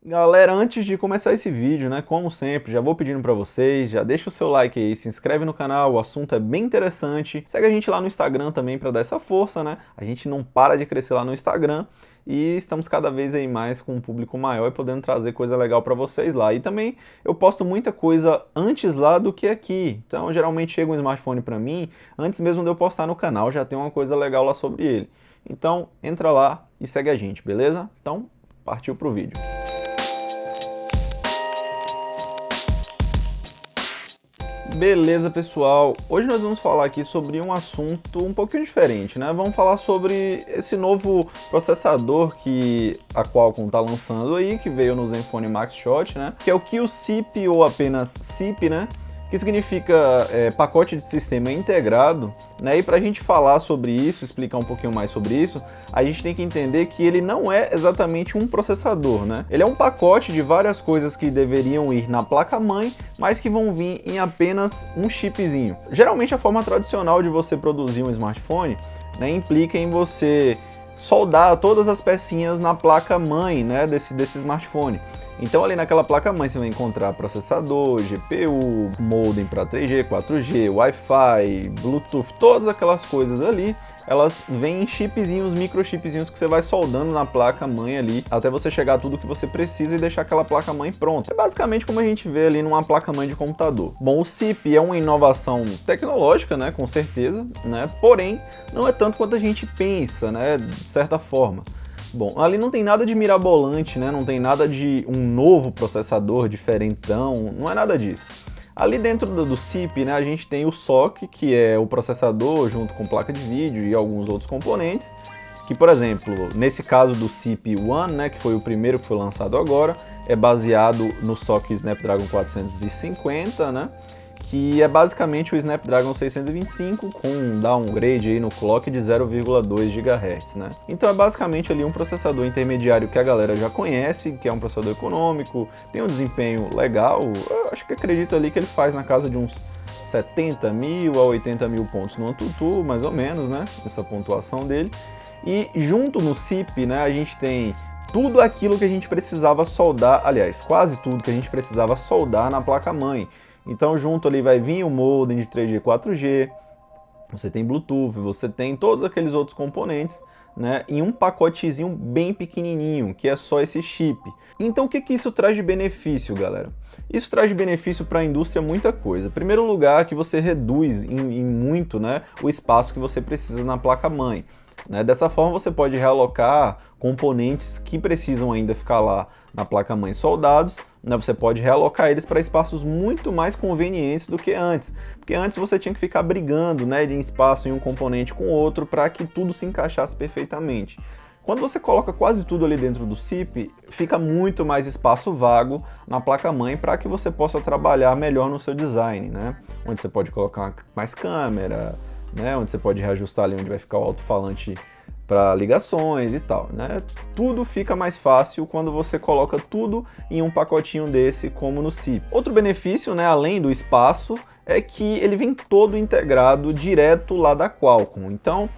Galera, antes de começar esse vídeo, né, como sempre, já vou pedindo pra vocês, já deixa o seu like aí, se inscreve no canal, o assunto é bem interessante. Segue a gente lá no Instagram também pra dar essa força, né? A gente não para de crescer lá no Instagram e estamos cada vez aí mais com um público maior e podendo trazer coisa legal pra vocês lá. E também eu posto muita coisa antes lá do que aqui. Então, geralmente chega um smartphone pra mim, antes mesmo de eu postar no canal, já tem uma coisa legal lá sobre ele. Então, entra lá e segue a gente, beleza? Então, partiu pro vídeo. Beleza, pessoal, hoje nós vamos falar aqui sobre um assunto um pouquinho diferente, né? Vamos falar sobre esse novo processador que a Qualcomm está lançando aí, que veio no Zenfone Max Shot, né? Que é o QCIP ou apenas CIP, né? Que significa pacote de sistema integrado, né? E para a gente falar sobre isso, explicar um pouquinho mais sobre isso, a gente tem que entender que ele não é exatamente um processador, né? Ele é um pacote de várias coisas que deveriam ir na placa-mãe, mas que vão vir em apenas um chipzinho. Geralmente a forma tradicional de você produzir um smartphone, né, implica em você soldar todas as pecinhas na placa-mãe, né, desse smartphone. Então ali naquela placa-mãe você vai encontrar processador, GPU, modem para 3G, 4G, Wi-Fi, Bluetooth, todas aquelas coisas ali, elas vêm em chipzinhos, microchipzinhos que você vai soldando na placa-mãe ali, até você chegar a tudo que você precisa e deixar aquela placa-mãe pronta. É basicamente como a gente vê ali numa placa-mãe de computador. Bom, o CIP é uma inovação tecnológica, né, com certeza, né, porém não é tanto quanto a gente pensa, né, de certa forma. Bom, ali não tem nada de mirabolante, né? Não tem nada de um novo processador diferentão, não é nada disso. Ali dentro do CIP, né, a gente tem o SoC, que é o processador junto com placa de vídeo e alguns outros componentes, que, por exemplo, nesse caso do CIP One, né, que foi o primeiro que foi lançado agora, é baseado no SoC Snapdragon 450, né? Que é basicamente o Snapdragon 625 com um downgrade aí no clock de 0,2 GHz, né? Então é basicamente ali um processador intermediário que a galera já conhece, que é um processador econômico, tem um desempenho legal, eu acho que acredito ali que ele faz na casa de uns 70 mil a 80 mil pontos no AnTuTu, mais ou menos, né? Essa pontuação dele. E junto no CIP, né, a gente tem tudo aquilo que a gente precisava soldar, aliás, quase tudo que a gente precisava soldar na placa-mãe. Então junto ali vai vir o modem de 3G, 4G, você tem Bluetooth, você tem todos aqueles outros componentes, né, em um pacotezinho bem pequenininho, que é só esse chip. Então o que isso traz de benefício, galera? Isso traz de benefício para a indústria muita coisa. Em primeiro lugar, que você reduz em muito, né, o espaço que você precisa na placa-mãe. Né? Dessa forma você pode realocar componentes que precisam ainda ficar lá na placa-mãe soldados, né? Você pode realocar eles para espaços muito mais convenientes do que antes, porque antes você tinha que ficar brigando, né, de espaço em um componente com o outro para que tudo se encaixasse perfeitamente. Quando você coloca quase tudo ali dentro do CIP, fica muito mais espaço vago na placa-mãe para que você possa trabalhar melhor no seu design, né? Onde você pode colocar mais câmera, né, onde você pode reajustar ali onde vai ficar o alto-falante para ligações e tal, né? Tudo fica mais fácil quando você coloca tudo em um pacotinho desse, como no CIP. Outro benefício, né, além do espaço, é que ele vem todo integrado direto lá da Qualcomm. Então,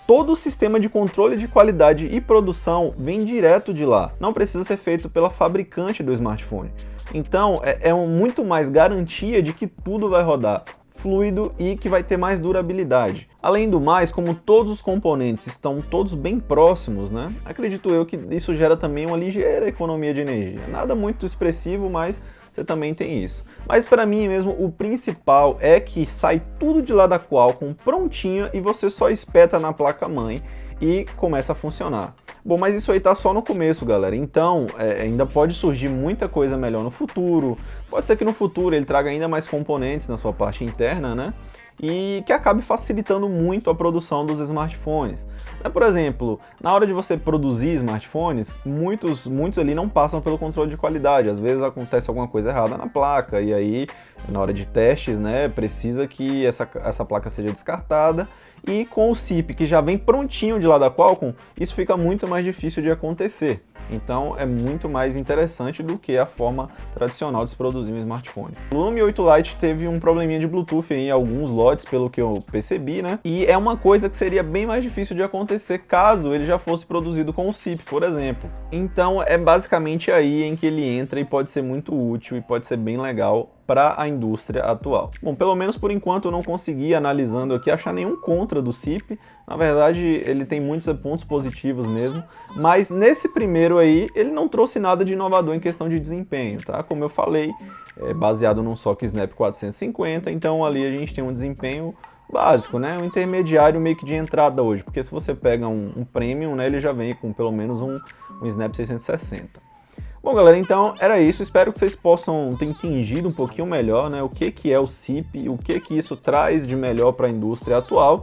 todo o sistema de controle de qualidade e produção vem direto de lá. Não precisa ser feito pela fabricante do smartphone. Então, muito mais garantia de que tudo vai rodar fluido e que vai ter mais durabilidade. Além do mais, como todos os componentes estão todos bem próximos, né? Acredito eu que isso gera também uma ligeira economia de energia. Nada muito expressivo, mas você também tem isso. Mas para mim mesmo, o principal é que sai tudo de lá da Qualcomm prontinho e você só espeta na placa-mãe e começa a funcionar. Bom, mas isso aí tá só no começo, galera. Então, ainda pode surgir muita coisa melhor no futuro. Pode ser que no futuro ele traga ainda mais componentes na sua parte interna, né? E que acabe facilitando muito a produção dos smartphones. Por exemplo, na hora de você produzir smartphones, muitos ali não passam pelo controle de qualidade. Às vezes acontece alguma coisa errada na placa e aí, na hora de testes, né, precisa que essa placa seja descartada E com o SiP que já vem prontinho de lá da Qualcomm, isso fica muito mais difícil de acontecer. Então é muito mais interessante do que a forma tradicional de se produzir um smartphone. O Lumia 8 Lite teve um probleminha de Bluetooth em alguns lotes, pelo que eu percebi, né? E é uma coisa que seria bem mais difícil de acontecer caso ele já fosse produzido com o SiP, por exemplo. Então é basicamente aí em que ele entra e pode ser muito útil e pode ser bem legal para a indústria atual. Bom, pelo menos por enquanto eu não consegui, analisando aqui, achar nenhum contra do SiP. Na verdade, ele tem muitos pontos positivos mesmo, mas nesse primeiro aí, ele não trouxe nada de inovador em questão de desempenho, tá? Como eu falei, é baseado num SoC Snap 450, então ali a gente tem um desempenho básico, né? Um intermediário meio que de entrada hoje, porque se você pega um Premium, né, ele já vem com pelo menos um Snap 660. Bom, galera, então era isso. Espero que vocês possam ter entendido um pouquinho melhor, né, o que é o SiP, o que isso traz de melhor para a indústria atual,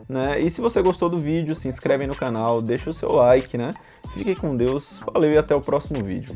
né? E se você gostou do vídeo, se inscreve aí no canal, deixa o seu like, né? Fiquem com Deus, valeu e até o próximo vídeo.